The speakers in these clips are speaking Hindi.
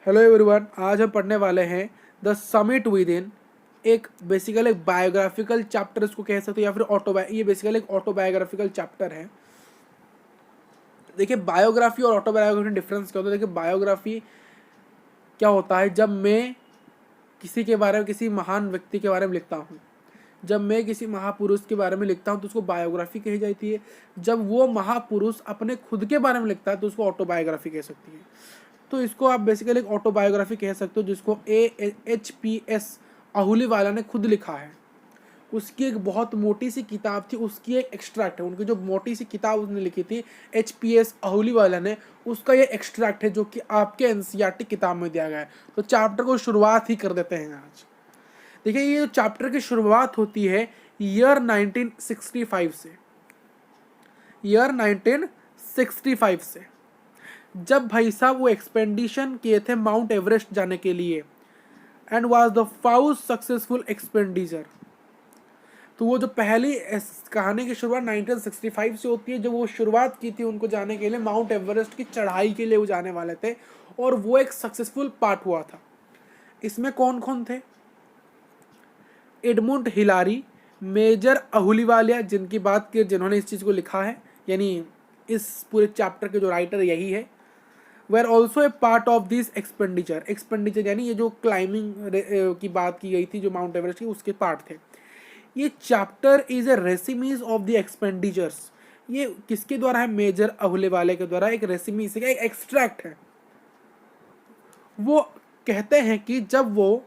हेलो एवरीवन, आज हम पढ़ने वाले हैं द समिट विद इन। एक बेसिकली एक बायोग्राफिकल चैप्टर इसको कह सकते हो, या फिर ये बेसिकली एक ऑटोबायोग्राफिकल चैप्टर है। देखिए, बायोग्राफी और ऑटोबायोग्राफी में डिफरेंस क्या होता है। देखिए, बायोग्राफी क्या होता है, जब मैं किसी के बारे में, किसी महान व्यक्ति के बारे में लिखता हूँ, जब मैं किसी महापुरुष के बारे में लिखता हूँ तो उसको बायोग्राफी कही जाती है। जब वो महापुरुष अपने खुद के बारे में लिखता है तो उसको ऑटोबायोग्राफी कह सकती है। तो इसको आप बेसिकली एक ऑटोबायोग्राफी कह सकते हो, जिसको AHPS अहुलीवाला ने खुद लिखा है। उसकी एक बहुत मोटी सी किताब थी, उसकी एक एक्सट्रैक्ट है। उनकी जो मोटी सी किताब उसने लिखी थी HPS अहुलीवाला ने, उसका ये एक्सट्रैक्ट है जो कि आपके NCERT किताब में दिया गया है। तो चैप्टर को शुरुआत ही कर देते हैं आज। देखिए, ये जो चैप्टर की शुरुआत होती है ईयर 1965 से। ईयर 1965 से, जब भाई साहब वो एक्सपेंडिशन किए थे माउंट एवरेस्ट जाने के लिए, and was the first successful expenditure. तो वो जो पहली कहानी की शुरुआत 1965 से होती है, जब वो शुरुआत की थी उनको जाने के लिए, माउंट एवरेस्ट की चढ़ाई के लिए वो जाने वाले थे, और वो एक सक्सेसफुल पार्ट हुआ था। इसमें कौन कौन थे? एडमुंड हिलारी, मेजर अहुलीवालिया, जिनकी बात की जिन्होंने इस चीज़ को लिखा है, यानी इस पूरे चैप्टर के जो राइटर यही है, were also a part of this expenditure यानी ये जो क्लाइंबिंग की बात की गई थी, जो माउंट एवरेस्ट की, उसके पार्ट थे। ये chapter is a resumes of the expenditures. ये किसके द्वारा है? मेजर अहुलेवाले के द्वारा एक रेसिमीज का एक एक्सट्रैक्ट है। वो कहते हैं कि जब वो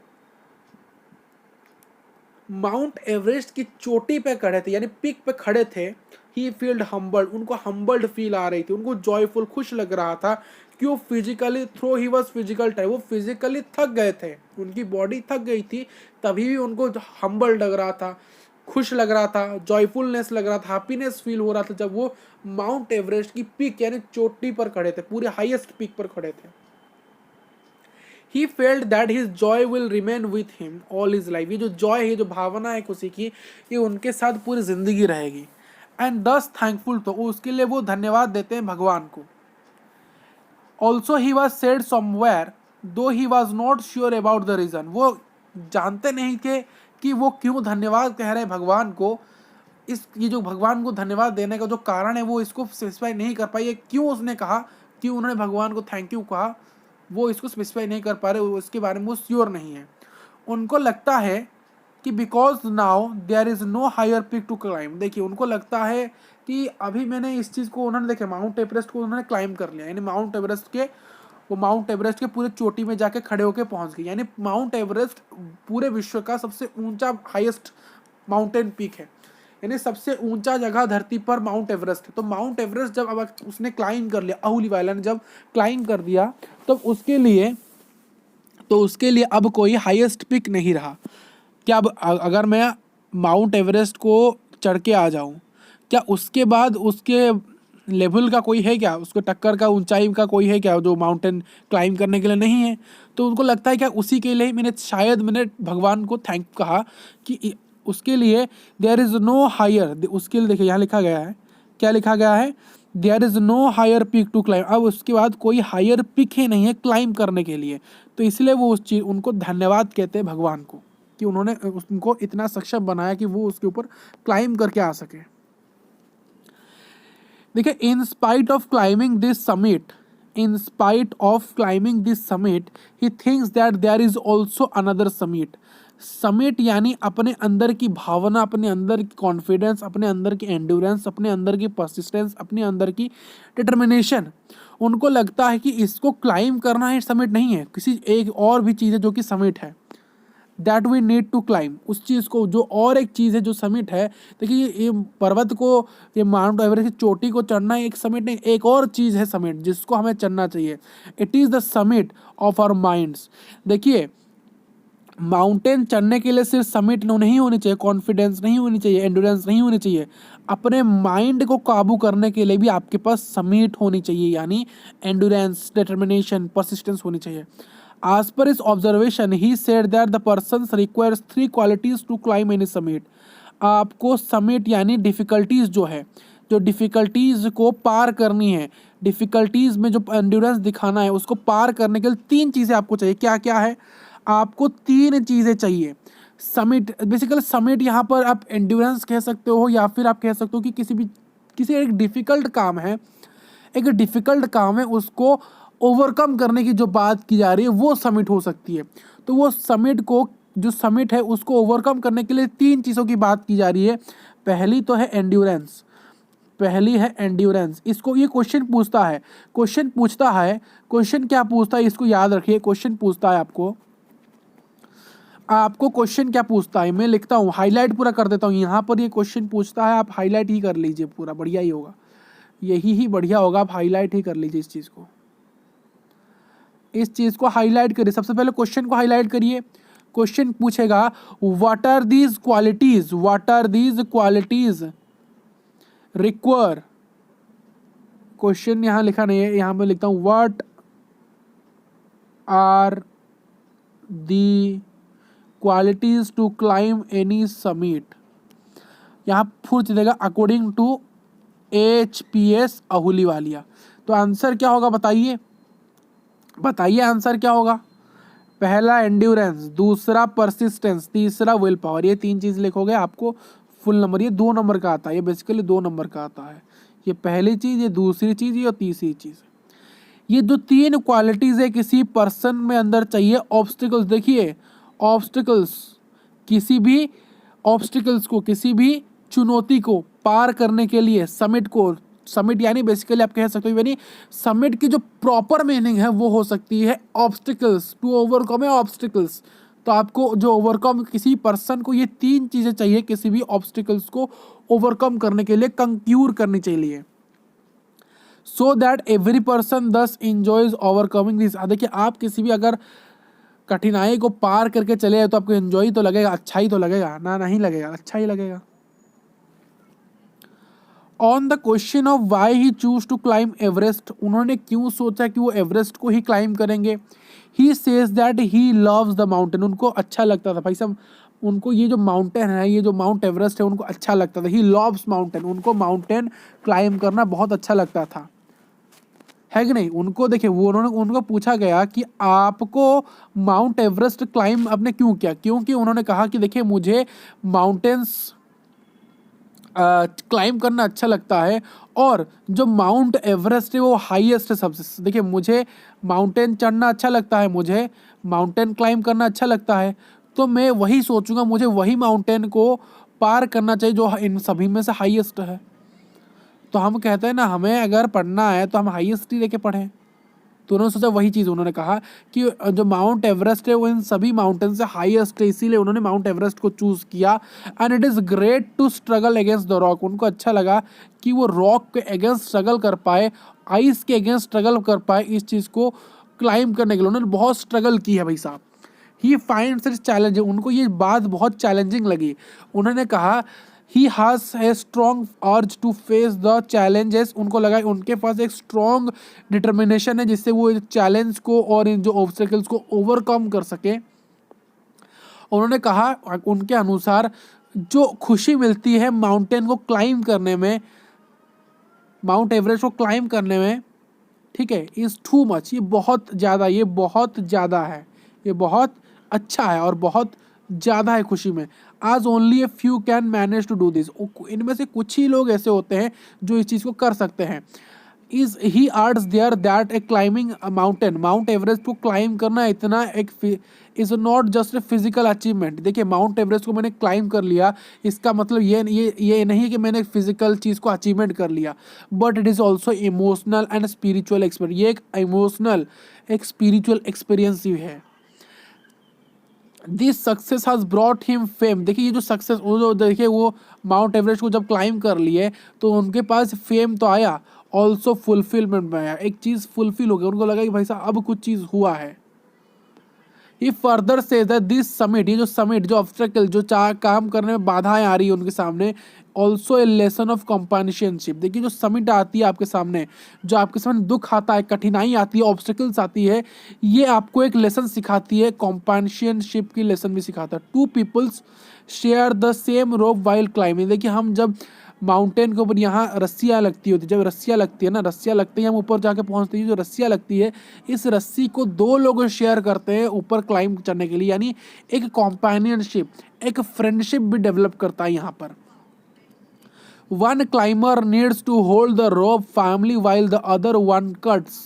माउंट एवरेस्ट की चोटी पे खड़े थे, यानी पीक पे खड़े थे, ही फील्ड हम्बल्ड, उनको हम्बल्ड फील आ रही थी, उनको जॉयफुल, खुश लग रहा था। क्यों? Physically through he was physical type, वो फिजिकली थक गए थे, उनकी बॉडी थक गई थी, तभी भी उनको हम्बल्ड लग रहा था, खुश लग रहा था, जॉयफुलनेस लग रहा था, हैप्पीनेस फील हो रहा था, जब वो माउंट एवरेस्ट की पीक यानी चोटी पर खड़े थे, पूरे हाईएस्ट पीक पर खड़े थे। He felt that his joy will remain with him all his life. ये जो जॉय है, जो भावना है खुशी की, ये उनके साथ पूरी जिंदगी रहेगी। एंड दस थैंकफुल, तो उसके लिए वो धन्यवाद देते हैं भगवान को। Also he was said somewhere though he was not sure about the reason, वो जानते नहीं थे कि वो क्यों धन्यवाद कह रहे हैं भगवान को। ये जो भगवान को धन्यवाद देने का जो कारण है, वो इसको स्पेसिफाई नहीं कर पाई। क्यों उसने कहा, क्यों उन्होंने भगवान को थैंक यू कहा, वो इसको स्पेसिफाई नहीं कर पा रहे, उसके बारे में वो श्योर नहीं है। उनको लगता है कि because now there is no higher peak to climb. देखिए, उनको लगता है कि अभी मैंने इस चीज़ को, उन्होंने देखे माउंट एवरेस्ट को उन्होंने क्लाइम कर लिया, यानी माउंट एवरेस्ट के पूरे चोटी में जाके खड़े होकर पहुंच गए। यानी माउंट एवरेस्ट पूरे विश्व का सबसे ऊंचा हाईएस्ट माउंटेन पीक है, यानी सबसे ऊंचा जगह धरती पर माउंट एवरेस्ट है। तो माउंट एवरेस्ट जब अब उसने क्लाइम कर लिया, अहुलीवाला ने जब क्लाइम कर दिया, तब उसके लिए अब कोई हाईएस्ट पिक नहीं रहा। क्या अब अगर मैं माउंट एवरेस्ट को चढ़ के आ जाऊं, क्या उसके बाद उसके लेवल का कोई है क्या, उसको टक्कर का, ऊंचाई का कोई है क्या जो माउंटेन क्लाइम करने के लिए? नहीं है। तो उनको लगता है क्या उसी के लिए मैंने भगवान को थैंक कहा कि उसके लिए देयर इज नो हायर, उसके लिए देखिए यहाँ लिखा गया है, क्या लिखा गया है? There is no higher peak to climb. अब उसके बाद कोई हायर पिक ही नहीं है क्लाइम करने के लिए, तो इसलिए वो उस चीज, उनको धन्यवाद कहते हैं भगवान को कि उन्होंने उनको इतना सक्षम बनाया कि वो उसके ऊपर क्लाइम करके आ सके। देखिए, in spite of climbing this summit he thinks that there is also another summit यानी अपने अंदर की भावना, अपने अंदर की कॉन्फिडेंस, अपने अंदर की एंड्योरेंस, अपने अंदर की परसिस्टेंस, अपने अंदर की डिटर्मिनेशन। उनको लगता है कि इसको क्लाइम करना ही समिट नहीं है, किसी एक और भी चीज़ है जो कि समिट है, that we need to climb. उस चीज़ को, जो और एक चीज़ है जो समिट है। देखिए, ये पर्वत को, ये माउंट एवरेस्ट की चोटी को चढ़ना एक समिट नहीं, एक और चीज़ है समिट जिसको हमें चढ़ना चाहिए। It is the summit of our minds. देखिए, माउंटेन चढ़ने के लिए सिर्फ समिट नहीं होनी चाहिए, कॉन्फिडेंस नहीं होनी चाहिए, एंड्योरेंस नहीं होनी चाहिए, अपने माइंड को काबू करने के लिए भी आपके पास समिट होनी चाहिए, यानी एंड्योरेंस, डिटर्मिनेशन, परसिस्टेंस होनी चाहिए। As per his observation, he said that the person requires 3 qualities to climb any summit. आपको समिट यानी डिफ़िकल्टीज जो है, जो डिफ़िकल्टीज को पार करनी है, डिफ़िकल्टीज़ में जो एंड्योरेंस दिखाना है उसको पार करने के लिए 3 चीज़ें आपको चाहिए। क्या-क्या है? आपको 3 चीज़ें चाहिए। समिट, बेसिकली समिट यहाँ पर आप एंड्योरेंस कह सकते हो या फिर आप कह सकते हो कि किसी एक डिफ़िकल्ट काम है, उसको ओवरकम करने की जो बात की जा रही है वो समिट हो सकती है। तो वो समिट को, जो समिट है उसको ओवरकम करने के लिए 3 चीज़ों की बात की जा रही है। पहली तो है एंड्योरेंस, इसको ये क्वेश्चन पूछता है, क्वेश्चन क्या पूछता है इसको याद रखिए। क्वेश्चन पूछता है आपको क्वेश्चन क्या पूछता है, मैं लिखता हूँ, हाईलाइट पूरा कर देता हूँ। यहाँ पर ये क्वेश्चन पूछता है, आप हाईलाइट ही कर लीजिए पूरा, बढ़िया ही होगा, यही ही बढ़िया होगा, आप हाईलाइट ही कर लीजिए इस चीज़ को हाईलाइट करिए। सबसे पहले क्वेश्चन को हाईलाइट करिए। क्वेश्चन पूछेगा what are these qualities require, question यहाँ लिखा नहीं है, यहाँ मैं लिखता हूँ what are the qualities to climb any summit. यहाँ पूछ देगा अकॉर्डिंग टू HPS अहुलीवालिया। तो आंसर क्या होगा बताइए आंसर क्या होगा? पहला एंड्योरेंस, दूसरा परसिस्टेंस, तीसरा विल पावर। ये 3 चीज़ लिखोगे आपको फुल नंबर, ये 2 नंबर का आता है, ये बेसिकली 2 नंबर का आता है। ये पहली चीज़, ये दूसरी चीज़, ये और तीसरी चीज़। ये जो 3 क्वालिटीज़ है किसी पर्सन में अंदर चाहिए। ऑब्स्टिकल्स, देखिए ऑब्स्टिकल्स, किसी भी चुनौती को पार करने के लिए समिट यानी बेसिकली आप कह सकते हो, यानी समिट की जो प्रॉपर मीनिंग है वो हो सकती है ऑब्स्टिकल्स, टू ओवरकम है ऑब्स्टिकल्स। तो आपको जो ओवरकम, किसी पर्सन को ये 3 चीज़ें चाहिए किसी भी ऑब्स्टिकल्स को ओवरकम करने के लिए, कंक्यूर करनी चाहिए, सो दैट एवरी पर्सन दस एंजॉयज ओवरकमिंग दिस। देखिए आप किसी भी अगर कठिनाई को पार करके चले जाए तो आपको एंजॉय तो लगेगा, अच्छा ही तो लगेगा ना, नहीं लगेगा, अच्छा ही लगेगा। On the question of why he choose to climb Everest, उन्होंने क्यों सोचा कि वो एवरेस्ट को ही क्लाइम करेंगे। He says that he loves the mountain, उनको अच्छा लगता था भाई साहब, उनको ये जो माउंटेन है, ये जो माउंट एवरेस्ट है उनको अच्छा लगता था। ही लव्स माउंटेन, उनको माउंटेन क्लाइम करना बहुत अच्छा लगता था, है कि नहीं। उनको देखिए, उनको पूछा गया कि आपको माउंट एवरेस्ट क्लाइम आपने क्यों किया, क्योंकि उन्होंने कहा कि देखिए मुझे माउंटेन्स क्लाइम करना अच्छा लगता है, और जो माउंट एवरेस्ट है वो हाईएस्ट है सबसे। देखिए मुझे माउंटेन चढ़ना अच्छा लगता है, मुझे माउंटेन क्लाइम करना अच्छा लगता है, तो मैं वही सोचूंगा, मुझे वही माउंटेन को पार करना चाहिए जो इन सभी में से हाईएस्ट है। तो हम कहते हैं ना, हमें अगर पढ़ना है तो हम हाईएस्ट ही लेके पढ़ें। तो उन्होंने सोचा वही चीज़, उन्होंने कहा कि जो माउंट एवरेस्ट है वो इन सभी माउंटेन से हाईएस्ट है, इसीलिए उन्होंने माउंट एवरेस्ट को चूज़ किया। And it is great to struggle against the rock, उनको अच्छा लगा कि वो रॉक के अगेंस्ट स्ट्रगल कर पाए, आइस के अगेंस्ट स्ट्रगल कर पाए, इस चीज़ को क्लाइम करने के लिए उन्होंने बहुत स्ट्रगल की है भाई साहब। ही फाइंड्स इट चैलेंजिंग, उनको ये बात बहुत चैलेंजिंग लगी। उन्होंने कहा he has a strong urge to face the challenges, उनको लगा उनके पास एक स्ट्रॉन्ग डिटर्मिनेशन है जिससे वो चैलेंज को और इन जो ऑब्स्टेकल्स को ओवरकम कर सके। उन्होंने कहा उनके अनुसार जो खुशी मिलती है माउंटेन को क्लाइम करने में, माउंट एवरेस्ट को क्लाइम करने में, ठीक है, इज़ टू मच, ये बहुत ज़्यादा है, ये बहुत अच्छा है और बहुत ज़्यादा है खुशी में। आज only a few can manage to do this, इनमें से कुछ ही लोग ऐसे होते हैं जो इस चीज़ को कर सकते हैं। Is he arts there that a climbing mountain, Mount Everest को क्लाइम करना इतना एक is not just a physical achievement. देखिए माउंट एवरेस्ट को मैंने क्लाइम कर लिया, इसका मतलब ये नहीं है कि मैंने एक फिजिकल चीज़ को अचीवमेंट कर लिया, but it is also emotional and spiritual experience, ये एक इमोशनल एक स्पिरिचुअल एक्सपीरियंस ही है। This success has brought him fame, देखिए ये जो सक्सेस, वो जो देखिए वो माउंट एवरेस्ट को जब क्लाइम कर लिए तो उनके पास फेम तो आया, ऑल्सो फुलफिलमेंट में आया, एक चीज़ फुलफिल हो गया, उनको लगा कि भाई साहब अब कुछ चीज़ हुआ है। ये फर्दर से दिस समिट, ये जो समिट, जो ऑब्स्टेकल, जो काम करने में बाधाएं आ रही है उनके सामने, ऑल्सो ए लेसन ऑफ कंपानिशनशिप। देखिए जो समिट आती है आपके सामने, जो आपके सामने दुख आता है, कठिनाई आती है, ऑब्स्टेकल्स आती है, ये आपको एक लेसन सिखाती है, कंपानिशनशिप की लेसन भी सिखाता है। Two peoples share the same rope while climbing, देखिए हम जब माउंटेन के ऊपर यहाँ रस्सियाँ लगती होती है, जब रस्सियाँ लगती है ना, रस्सियाँ लगती है हम ऊपर जाके पहुँचते हैं, जो रस्सियाँ लगती है इस रस्सी को दो लोग शेयर करते हैं ऊपर क्लाइंब करने के लिए, यानी एक कॉम्पेनियनशिप, एक फ्रेंडशिप भी डेवलप करता है यहाँ पर। One climber needs to hold the rope firmly while the other one cuts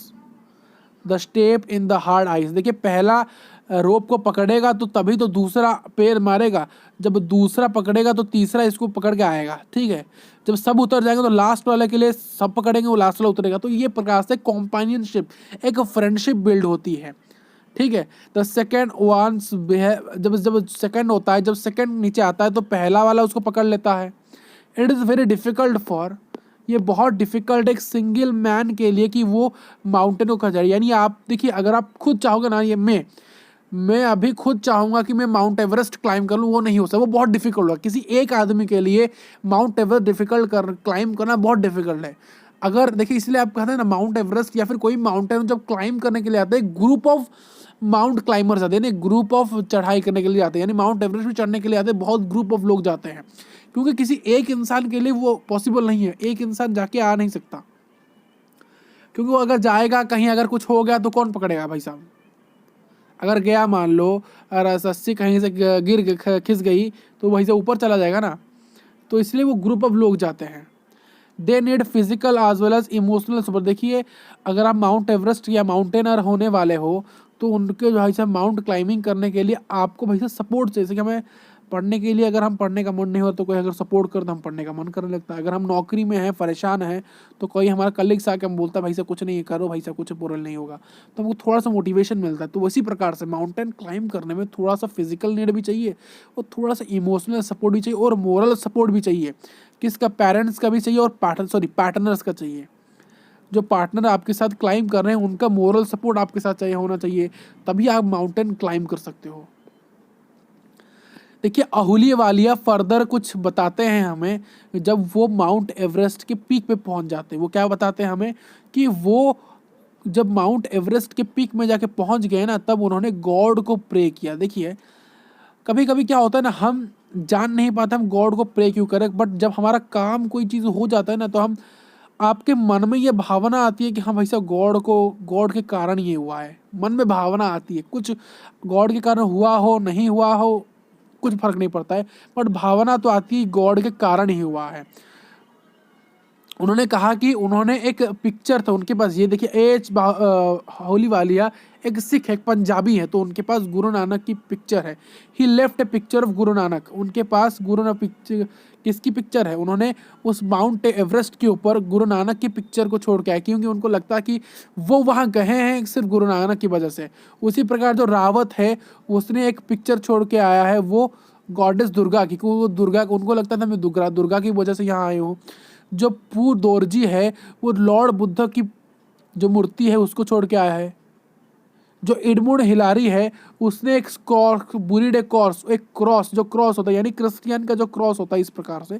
the step in the hard ice. देखिए पहला रोप को पकड़ेगा तो तभी तो दूसरा पैर मारेगा, जब दूसरा पकड़ेगा तो तीसरा इसको पकड़ के आएगा, ठीक है। जब सब उतर जाएंगे तो लास्ट वाले के लिए सब पकड़ेंगे, वो लास्ट वाला उतरेगा। तो ये प्रकार से कॉम्पेनियनशिप, एक फ्रेंडशिप बिल्ड होती है, ठीक है। द सेकेंड वंस जब जब सेकेंड होता है, जब सेकेंड नीचे आता है तो पहला वाला उसको पकड़ लेता है। It is very difficult for, ये बहुत डिफिकल्ट एक सिंगल मैन के लिए कि वो माउंटेन को कर जाए। यानी आप देखिए अगर आप खुद चाहोगे ना, ये मैं अभी खुद चाहूँगा कि मैं माउंट एवरेस्ट क्लाइम कर लूँ, वो नहीं हो सकता, वो बहुत डिफिकल्ट होगा। किसी एक आदमी के लिए माउंट एवरेस्ट क्लाइम करना बहुत डिफिकल्ट है। अगर देखिए इसलिए आप कहते हैं ना माउंट एवरेस्ट या फिर कोई माउंटेन जब क्लाइम करने के लिए आते हैं, ग्रुप ऑफ माउंट क्लाइंबर्स आते हैं, ग्रुप ऑफ चढ़ाई करने के लिए आते हैं, यानी माउंट एवरेस्ट में चढ़ने के लिए आते हैं बहुत ग्रुप ऑफ लोग जाते हैं, क्योंकि किसी एक इंसान के लिए वो पॉसिबल नहीं है, एक इंसान जाके आ नहीं सकता, क्योंकि वो अगर जाएगा कहीं अगर कुछ हो गया तो कौन पकड़ेगा भाई साहब। अगर गया मान लो और रस्सी कहीं से खिस गई तो वहीं से ऊपर चला जाएगा ना, तो इसलिए वो ग्रुप ऑफ लोग जाते हैं। They need physical as well as emotional support. देखिए अगर आप माउंट एवरेस्ट या माउंटेनर होने वाले हो तो उनके भाई साहब माउंट क्लाइंबिंग करने के लिए आपको भाई साहब सपोर्ट चाहिए। जैसे कि हमें पढ़ने के लिए अगर हम पढ़ने का मन नहीं हो तो कोई अगर सपोर्ट कर तो हम पढ़ने का मन करने लगता है। अगर हम नौकरी में हैं, परेशान हैं, तो कोई हमारा कलीग्स आके हम बोलता है भाई साहब कुछ नहीं करो, भाई साहब कुछ पूरा नहीं होगा, तो हमको थोड़ा सा मोटिवेशन मिलता है। तो उसी प्रकार से माउंटेन क्लाइंब करने में थोड़ा सा फिजिकल नीड भी चाहिए और थोड़ा सा इमोशनल सपोर्ट भी चाहिए और मोरल सपोर्ट भी चाहिए। किसका? पेरेंट्स का भी चाहिए और पार्टनर्स का चाहिए। जो पार्टनर आपके साथ क्लाइंब कर रहे हैं उनका मोरल सपोर्ट आपके साथ चाहिए, होना चाहिए, तभी आप माउंटेन क्लाइंब कर सकते हो। देखिए अहुलिया फर्दर कुछ बताते हैं हमें, जब वो माउंट एवरेस्ट के पीक पे पहुंच जाते हैं, वो क्या बताते हैं हमें कि वो जब माउंट एवरेस्ट के पीक में जाके पहुंच गए ना, तब उन्होंने गॉड को प्रे किया। देखिए कभी कभी क्या होता है ना, हम जान नहीं पाते हम गॉड को प्रे क्यों करें, बट जब हमारा काम कोई चीज़ हो जाता है ना, तो हम आपके मन में ये भावना आती है कि हाँ भाई साहब गॉड के कारण ये हुआ है। मन में भावना आती है, कुछ गॉड के कारण हुआ हो नहीं हुआ हो कुछ फर्क नहीं पड़ता है, बट भावना तो आती है गॉड के कारण ही हुआ है। उन्होंने कहा कि उन्होंने एक पिक्चर था उनके पास, ये देखिए होलीवालिया एक सिख है, एक पंजाबी है, तो उनके पास गुरु नानक की पिक्चर है। ही left A picture of Guru Nanak. उनके पास गुरु नानक पिक्चर किसकी पिक्चर है? उन्होंने उस माउंट एवरेस्ट के ऊपर गुरु नानक की पिक्चर को छोड़ के आए, क्योंकि उनको लगता है कि वो वहाँ गए हैं सिर्फ गुरु नानक की वजह से। उसी प्रकार जो रावत है उसने एक पिक्चर छोड़ के आया है, वो गॉडेस दुर्गा की, क्योंकि वो दुर्गा, उनको लगता था मैं दुर्गा की वजह से यहाँ आए हूँ। जो पू दोरजी है वो लॉर्ड बुद्ध की जो मूर्ति है उसको छोड़ के आया है। जो एडमुंड हिलारी है उसने एक बुरीड एक क्रॉस जो क्रॉस होता है, यानी क्रिश्चियन का जो क्रॉस होता है इस प्रकार से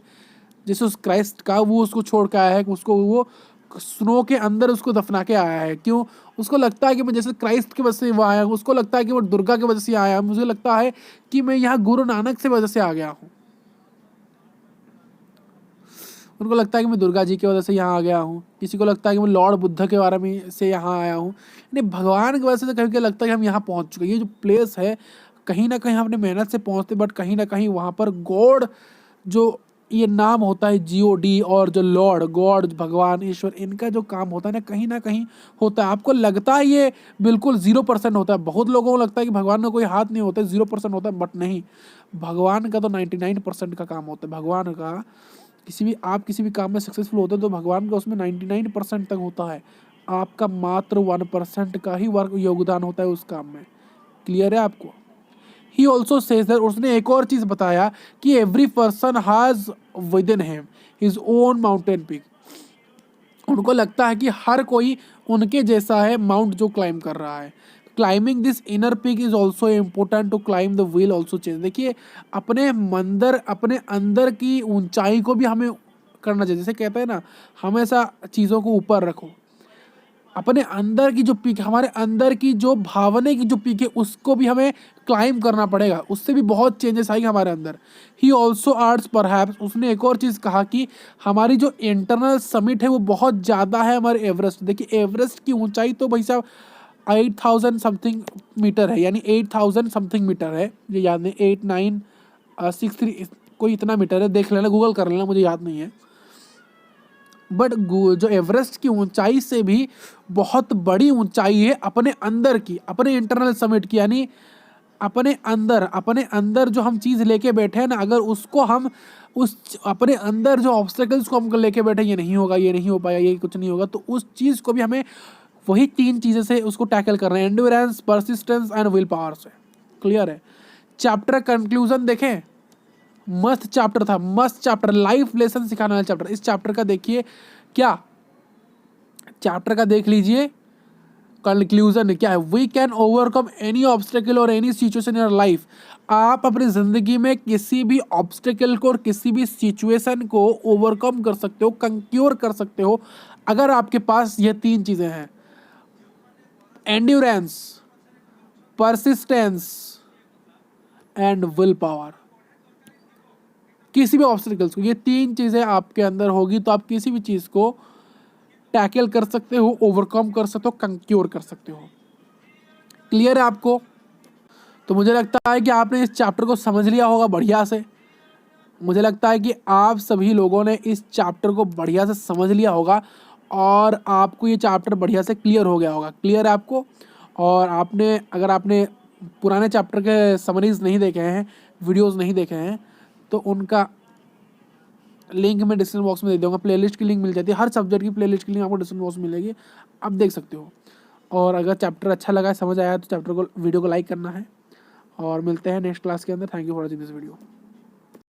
जैसे उस क्राइस्ट का, वो उसको छोड़ के आया है। उसको वो स्नो के अंदर उसको दफना के आया है। क्यों? उसको लगता है कि मैं जैसे क्राइस्ट की वजह से वो आया हूँ, उसको लगता है कि वो दुर्गा की वजह से आया हूँ, मुझे लगता है कि मैं यहाँ गुरु नानक से वजह से आ गया हूँ। उनको लगता है कि मैं दुर्गा जी की वजह से यहाँ आ गया हूँ, किसी को लगता है कि मैं लॉर्ड बुद्ध के बारे में से यहाँ आया हूँ, यानी भगवान की वजह से कभी कभी लगता है कि हम यहाँ पहुँच चुके हैं। ये जो प्लेस है कहीं ना कहीं हम अपने मेहनत से पहुँचते, बट कहीं ना कहीं वहाँ पर गॉड जो ये नाम होता है GOD और जो लॉर्ड गॉड भगवान ईश्वर, इनका जो काम होता है ना कहीं होता है। आपको लगता है ये बिल्कुल 0% होता है, बहुत लोगों को लगता है कि भगवान का कोई हाथ नहीं होता है, 0% होता है, बट नहीं, भगवान का तो 99% का काम होता है। भगवान का आप किसी भी काम में सक्सेसफुल होते हैं तो भगवान का उसमें 99% तक होता है, आपका मात्र 1% का ही वर्क योगदान होता है उस काम में। क्लियर है आपको? ही ऑल्सो सेज दैट, उसने एक और चीज़ बताया कि every person has with in him his own mountain peak. उनको लगता है कि हर कोई उनके जैसा है माउंट जो क्लाइंब कर रहा है। Climbing this inner peak is also important to climb the will also change. देखिए अपने अंदर की ऊंचाई को भी हमें करना चाहिए। जैसे कहते हैं ना, हमेशा चीज़ों को ऊपर रखो। अपने अंदर की जो पीक है, हमारे अंदर की जो भावना की जो पीक है, उसको भी हमें क्लाइंब करना पड़ेगा, उससे भी बहुत चेंजेस आएंगे हमारे अंदर। ही ऑल्सो आर्ट्स परहैप्स, उसने एक और चीज़ कहा कि हमारी जो इंटरनल समिट है वो बहुत ज़्यादा है हमारे एवरेस्ट। देखिए एवरेस्ट की ऊंचाई तो भाई साहब 8000 समथिंग मीटर है, यानी 8000 समथिंग मीटर है, ये याद नहीं, 8963 कोई इतना मीटर है, देख लेना, गूगल कर लेना, मुझे याद नहीं है। बट जो एवरेस्ट की ऊंचाई से भी बहुत बड़ी ऊंचाई है अपने अंदर की, अपने इंटरनल समिट की, यानी अपने अंदर जो हम चीज़ लेके बैठे हैं ना, अगर उसको हम उस अपने अंदर जो ऑब्स्टेकल्स को हम लेके बैठे, ये नहीं होगा, ये नहीं हो पाया, ये कुछ नहीं होगा, तो उस चीज़ को भी हमें वही 3 चीज़ें से उसको टैकल करना है, endurance, persistence and will power से। क्लियर है? चैप्टर कंक्लूजन देखें, मस्त चैप्टर था, मस्त चैप्टर, लाइफ लेसन सिखाने वाला चैप्टर। इस चैप्टर का देखिए क्या, चैप्टर का देख लीजिए कंक्लूजन क्या है। We can overcome any obstacle or any situation in your life. आप अपनी जिंदगी में किसी भी ऑब्स्टेकल को और किसी भी सिचुएशन को ओवरकम कर सकते हो, कंक्योर कर सकते हो, अगर आपके पास ये 3 चीजें हैं, endurance, persistence and will power. किसी भी ऑब्स्टिकल्स को, ये 3 चीज़ें आपके अंदर होगी तो आप किसी भी चीज़ को टैकल कर सकते हो, ओवरकम कर सकते हो, कंक्योर कर सकते हो। क्लियर है आपको? तो मुझे लगता है कि आपने इस चैप्टर को समझ लिया होगा बढ़िया से। मुझे लगता है कि आप सभी लोगों ने इस चैप्टर को बढ़िया से समझ लिया होगा और आपको ये चैप्टर बढ़िया से क्लियर हो गया होगा। क्लियर है आपको? और अगर आपने पुराने चैप्टर के समरीज नहीं देखे हैं, वीडियोस नहीं देखे हैं, तो उनका लिंक मैं डिस्क्रिप्शन बॉक्स में दे दूँगा। प्लेलिस्ट की लिंक मिल जाती है, हर सब्जेक्ट की प्लेलिस्ट की लिंक आपको डिस्क्रिप्शन बॉक्स में मिलेगी, आप देख सकते हो। और अगर चैप्टर अच्छा लगा है, समझ आया, तो वीडियो को लाइक करना है। और मिलते हैं नेक्स्ट क्लास के अंदर। Thank you for watching this video.